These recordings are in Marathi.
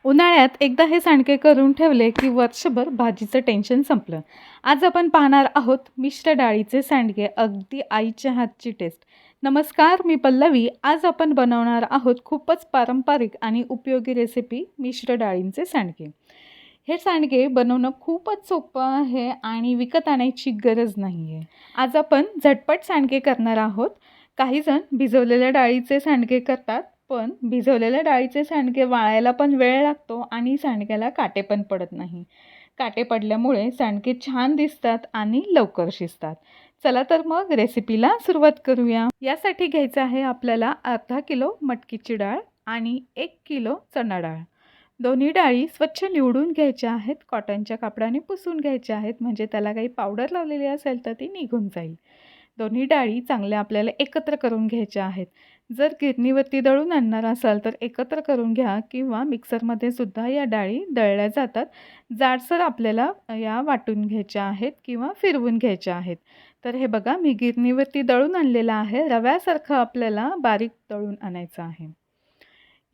उन्हाळ्यात एकदा हे सांडगे करून ठेवले की वर्षभर भाजीचं टेन्शन संपलं. आज आपण पाहणार आहोत मिश्र डाळीचे सांडगे, अगदी आईच्या हातची टेस्ट. नमस्कार, मी पल्लवी. आज आपण बनवणार आहोत खूपच पारंपरिक आणि उपयोगी रेसिपी, मिश्र डाळींचे सांडगे. हे सांडगे बनवणं खूपच सोपं आहे आणि विकत आणायची गरज नाही आहे. आज आपण झटपट सांडगे करणार आहोत. काहीजण भिजवलेल्या डाळीचे सांडगे करतात, पण भिजवलेल्या डाळीचे सांडगे वाळायला पण वेळ लागतो आणि सांडग्याला काटे पण पडत नाही. काटे पडल्यामुळे सांडगे छान दिसतात आणि लवकर शिजतात. चला तर मग रेसिपीला सुरुवात करूया. यासाठी घ्यायचं आहे आपल्याला अर्धा किलो मटकीची डाळ आणि 1 किलो चणा डाळ. दोन्ही डाळी स्वच्छ निवडून घ्यायच्या आहेत. कॉटनच्या कापडाने पुसून घ्यायच्या आहेत, म्हणजे त्याला काही पावडर लावलेली असेल तर ती निघून जाईल. दोन्ही डाळी चांगल्या आपल्याला एकत्र करून घ्यायच्या आहेत. जर गिरणीवरती दळून आणणार असाल तर एकत्र करून घ्या किंवा मिक्सरमध्ये सुद्धा या डाळी दळल्या जातात. जाडसर आपल्याला या वाटून घ्यायच्या आहेत किंवा फिरवून घ्यायच्या आहेत. तर हे बघा, मी गिरणीवरती दळून आणलेलं आहे. रव्यासारखं आपल्याला बारीक दळून आणायचं आहे.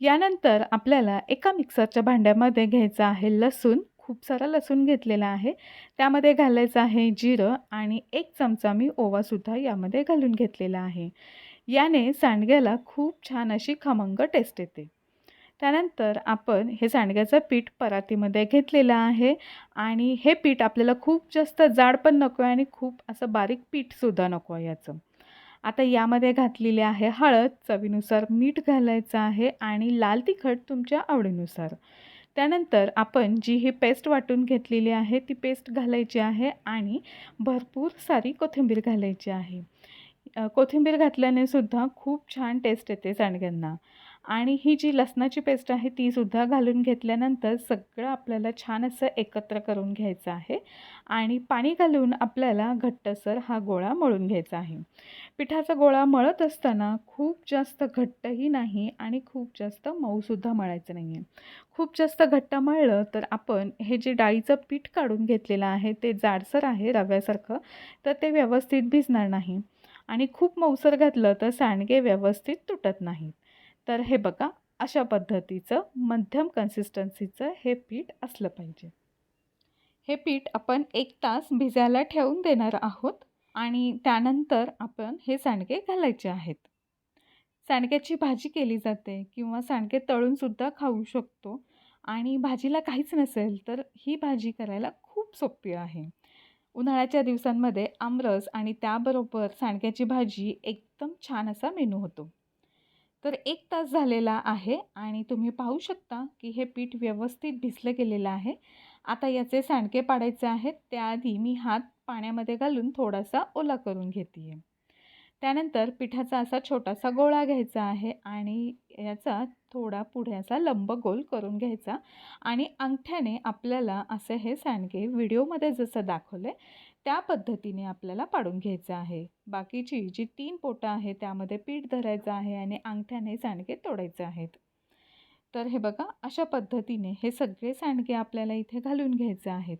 यानंतर आपल्याला एका मिक्सरच्या भांड्यामध्ये घ्यायचं आहे लसूण. खूप सारा लसूण घेतलेला आहे. त्यामध्ये घालायचं आहे जिरं आणि 1 चमचा मी ओवासुद्धा यामध्ये घालून घेतलेला आहे. याने सांडग्याला खूप छान अशी खमंग टेस्ट येते. त्यानंतर आपण हे सांडग्याचं पीठ परातीमध्ये घेतलेलं आहे आणि हे पीठ आपल्याला खूप जास्त जाड पण नको आहे आणि खूप असं बारीक पीठसुद्धा नको आहे याचं. आता यामध्ये घातलेली आहे हळद, चवीनुसार मीठ घालायचं आहे आणि लाल तिखट तुमच्या आवडीनुसार. त्यानंतर आपण जी ही पेस्ट वाटून घेतलेली आहे ती पेस्ट घालायची आहे आणि भरपूर सारी कोथिंबीर घालायची आहे. कोथिंबीर घातल्याने सुद्धा खूप छान टेस्ट येते सांडग्यांना. आणि ही जी लसणाची पेस्ट आहे तीसुद्धा घालून घेतल्यानंतर सगळं आपल्याला छान असं एकत्र करून घ्यायचं आहे आणि पाणी घालून आपल्याला घट्टसर हा गोळा मळून घ्यायचा आहे. पिठाचा गोळा मळत असताना खूप जास्त घट्टही नाही आणि खूप जास्त मऊसुद्धा मळायचं नाही आहे. खूप जास्त घट्ट मळलं तर आपण हे जे डाळीचं पीठ काढून घेतलेलं आहे ते जाडसर आहे रव्यासारखं, तर ते व्यवस्थित भिजणार नाही आणि खूप मऊसर घातलं तर सांडगे व्यवस्थित तुटत नाहीत. तर हे बघा, अशा पद्धतीचं मध्यम कन्सिस्टन्सीचं हे पीठ असलं पाहिजे. हे पीठ आपण 1 तास भिजायला ठेवून देणार आहोत आणि त्यानंतर आपण हे सांडगे घालायचे आहेत. सांडग्याची भाजी केली जाते किंवा सांडगे तळूनसुद्धा खाऊ शकतो आणि भाजीला काहीच नसेल तर ही भाजी करायला खूप सोपी आहे. उन्हाळ्याच्या दिवसांमध्ये आमरस आणि त्याबरोबर सांडग्याची भाजी एकदम छान असा मेनू होतो. तर 1 तास झालेला आहे आणि तुम्ही पाहू शकता की हे पीठ व्यवस्थित भिजलं गेलेलं आहे. आता याचे सांडगे पाडायचे आहेत. त्याआधी मी हात पाण्यामध्ये घालून थोडासा ओला करून घेते आहे. त्यानंतर पिठाचा असा छोटासा गोळा घ्यायचा आहे आणि याचा थोडा पुढे असा लंब गोल करून घ्यायचा आणि अंगठ्याने आपल्याला असे हे सांडगे व्हिडिओमध्ये जसं दाखवले त्या पद्धतीने आपल्याला पाडून घ्यायचं आहे. बाकीची जी 3 पोटं आहे त्यामध्ये पीठ धरायचं आहे आणि अंगठ्याने सांडगे तोडायचे आहेत. तर हे बघा, अशा पद्धतीने हे सगळे सांडगे आपल्याला इथे घालून घ्यायचे आहेत.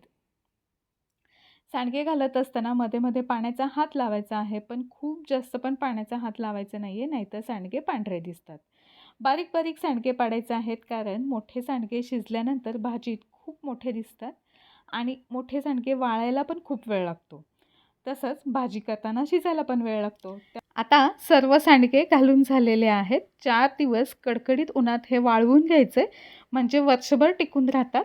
सांडगे घालत असताना मध्ये-मध्ये पाण्याचा हात लावायचा आहे, पण खूप जास्त पण पाण्याचा हात लावायचा नाही आहे, नाहीतर सांडगे पांढरे दिसतात. बारीक-बारीक सांडगे पाडायचे आहेत, कारण मोठे सांडगे शिजल्यानंतर भाजीत खूप मोठे दिसतात आणि मोठे सांडगे वाळायला पण खूप वेळ लागतो. तसंच भाजी करताना शिजायला पण वेळ लागतो. आता सर्व सांडगे घालून झालेले आहेत. 4 दिवस कडकडीत उन्हात हे वाळवून घ्यायचे, म्हणजे वर्षभर टिकून राहतात.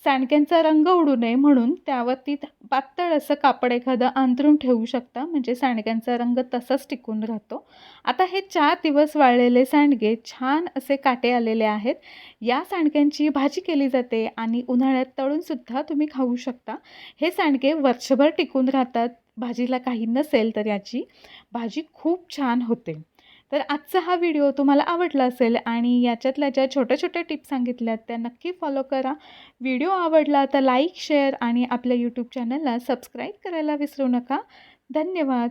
सांडग्यांचा रंग उडू नये म्हणून त्यावरती पातळ असं कापड एखादं अंथरून ठेवू शकता, म्हणजे सांडग्यांचा रंग तसाच टिकून राहतो. आता हे 4 दिवस वाळलेले सांडगे छान असे काटे आलेले आहेत. या सांडग्यांची भाजी केली जाते आणि उन्हाळ्यात तळूनसुद्धा तुम्ही खाऊ शकता. हे सांडगे वर्षभर टिकून राहतात. भाजीला काही नसेल तर याची भाजी खूप छान होते. तर आजचा हा व्हिडिओ तुम्हाला आवडला असेल आणि याच्यातल्या ज्या छोट्या-छोट्या टिप्स सांगितल्यात त्या नक्की फॉलो करा. व्हिडिओ आवडला तर लाईक, शेअर आणि आपल्या यूट्यूब चॅनलला सबस्क्राईब करायला विसरू नका. धन्यवाद.